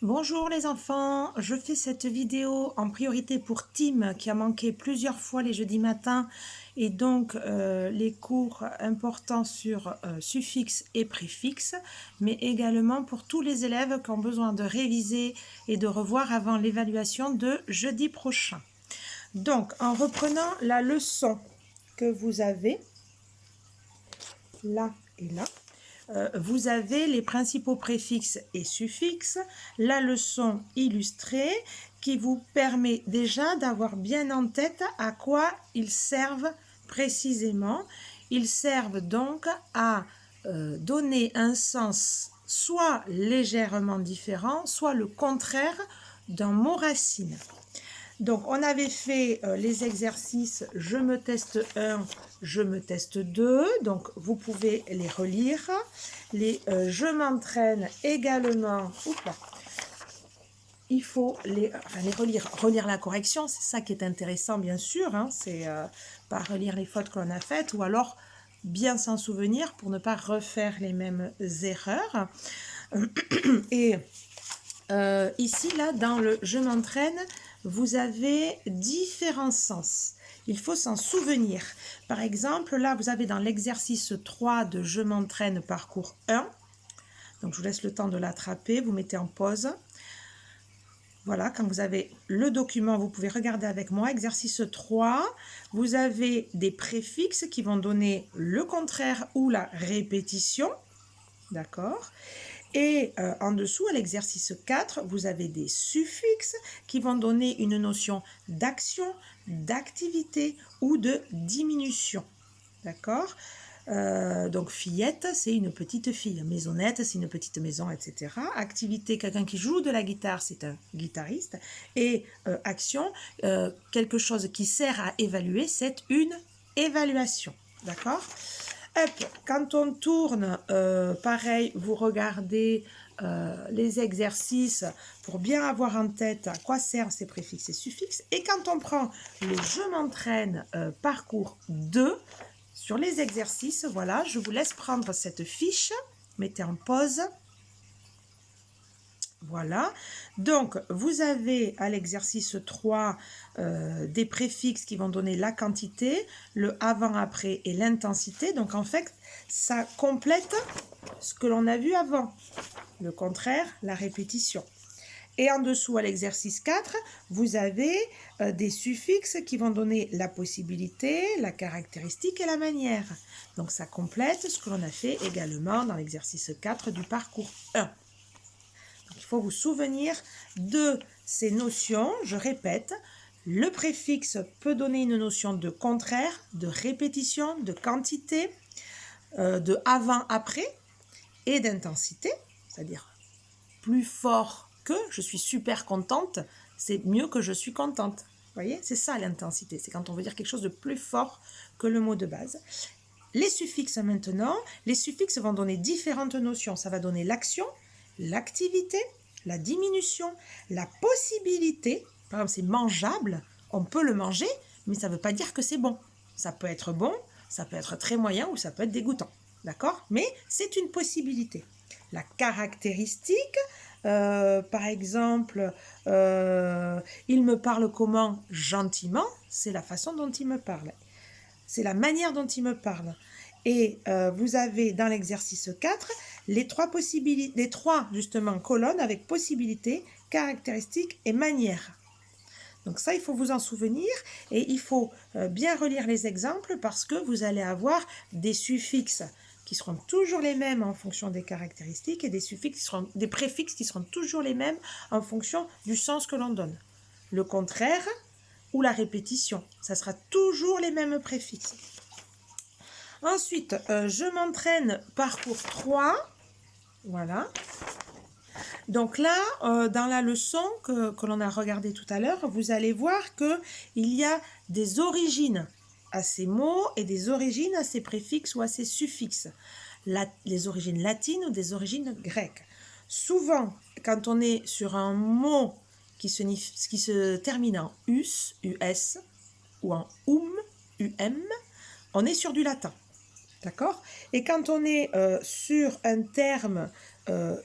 Bonjour les enfants, je fais cette vidéo en priorité pour Tim qui a manqué plusieurs fois les jeudis matins et donc les cours importants sur suffixes et préfixes, mais également pour tous les élèves qui ont besoin de réviser et de revoir avant l'évaluation de jeudi prochain. Donc en reprenant la leçon que vous avez là et là, vous avez les principaux préfixes et suffixes, la leçon illustrée qui vous permet déjà d'avoir bien en tête à quoi ils servent précisément. Ils servent donc à donner un sens soit légèrement différent, soit le contraire d'un mot racine. Donc, on avait fait les exercices « Je me teste 1 »,« Je me teste 2 ». Donc, vous pouvez les relire. Les « Je m'entraîne » également. Oups, il faut les relire. Relire la correction, c'est ça qui est intéressant, bien sûr. Hein, c'est pas relire les fautes que l'on a faites ou alors bien s'en souvenir pour ne pas refaire les mêmes erreurs. Et ici, là, dans le « Je m'entraîne », vous avez différents sens. Il faut s'en souvenir. Par exemple, là, vous avez dans l'exercice 3 de « Je m'entraîne » parcours 1. Donc, je vous laisse le temps de l'attraper. Vous mettez en pause. Voilà, quand vous avez le document, vous pouvez regarder avec moi. Exercice 3, vous avez des préfixes qui vont donner le contraire ou la répétition. D'accord ? Et en dessous, à l'exercice 4, vous avez des suffixes qui vont donner une notion d'action, d'activité ou de diminution. D'accord ? Donc fillette, c'est une petite fille. Maisonnette, c'est une petite maison, etc. Activité, quelqu'un qui joue de la guitare, c'est un guitariste. Et action, quelque chose qui sert à évaluer, c'est une évaluation. D'accord ? Hop, quand on tourne, pareil, vous regardez les exercices pour bien avoir en tête à quoi servent ces préfixes et suffixes. Et quand on prend le « Je m'entraîne » parcours 2, sur les exercices, voilà, je vous laisse prendre cette fiche, mettez en pause. Voilà, donc vous avez à l'exercice 3 des préfixes qui vont donner la quantité, le avant-après et l'intensité. Donc en fait, ça complète ce que l'on a vu avant. Le contraire, la répétition. Et en dessous, à l'exercice 4, vous avez des suffixes qui vont donner la possibilité, la caractéristique et la manière. Donc ça complète ce que l'on a fait également dans l'exercice 4 du parcours 1. Il faut vous souvenir de ces notions. Je répète, le préfixe peut donner une notion de contraire, de répétition, de quantité, de avant-après et d'intensité, c'est-à-dire plus fort que je suis super contente, c'est mieux que je suis contente. Vous voyez, c'est ça l'intensité, c'est quand on veut dire quelque chose de plus fort que le mot de base. Les suffixes maintenant, les suffixes vont donner différentes notions. Ça va donner l'action, l'activité, la diminution, la possibilité. Par exemple, c'est mangeable, on peut le manger, mais ça ne veut pas dire que c'est bon. Ça peut être bon, ça peut être très moyen ou ça peut être dégoûtant. D'accord ? Mais c'est une possibilité. La caractéristique, par exemple, il me parle comment ? Gentiment, c'est la façon dont il me parle. C'est la manière dont il me parle. Et vous avez dans l'exercice 4 les trois justement colonnes avec possibilité, caractéristique et manière. Donc ça, il faut vous en souvenir et il faut bien relire les exemples parce que vous allez avoir des suffixes qui seront toujours les mêmes en fonction des caractéristiques et des préfixes qui seront toujours les mêmes en fonction du sens que l'on donne. Le contraire ou la répétition, ça sera toujours les mêmes préfixes. Ensuite, je m'entraîne parcours 3. Voilà. Donc là, dans la leçon que l'on a regardée tout à l'heure, vous allez voir qu'il y a des origines à ces mots et des origines à ces préfixes ou à ces suffixes. Les origines latines ou des origines grecques. Souvent, quand on est sur un mot qui se termine en us, us, ou en on est sur du latin. D'accord ? Et quand on est sur un terme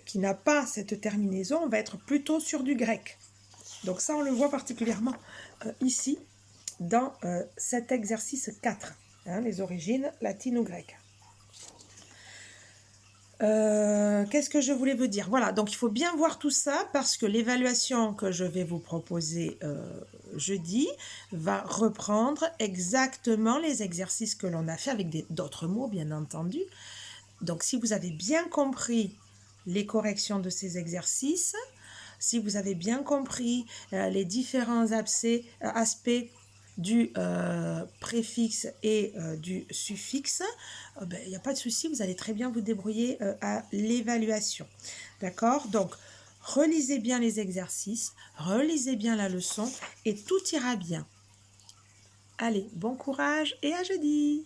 qui n'a pas cette terminaison, on va être plutôt sur du grec. Donc ça, on le voit particulièrement ici, dans cet exercice 4, hein, les origines latines ou grecques. Qu'est-ce que je voulais vous dire? Voilà, donc il faut bien voir tout ça parce que l'évaluation que je vais vous proposer jeudi va reprendre exactement les exercices que l'on a fait avec d'autres mots, bien entendu. Donc si vous avez bien compris les corrections de ces exercices, si vous avez bien compris les différents aspects du préfixe et du suffixe, il n'y a pas de souci, vous allez très bien vous débrouiller à l'évaluation. D'accord? Donc, relisez bien les exercices, relisez bien la leçon et tout ira bien. Allez, bon courage et à jeudi!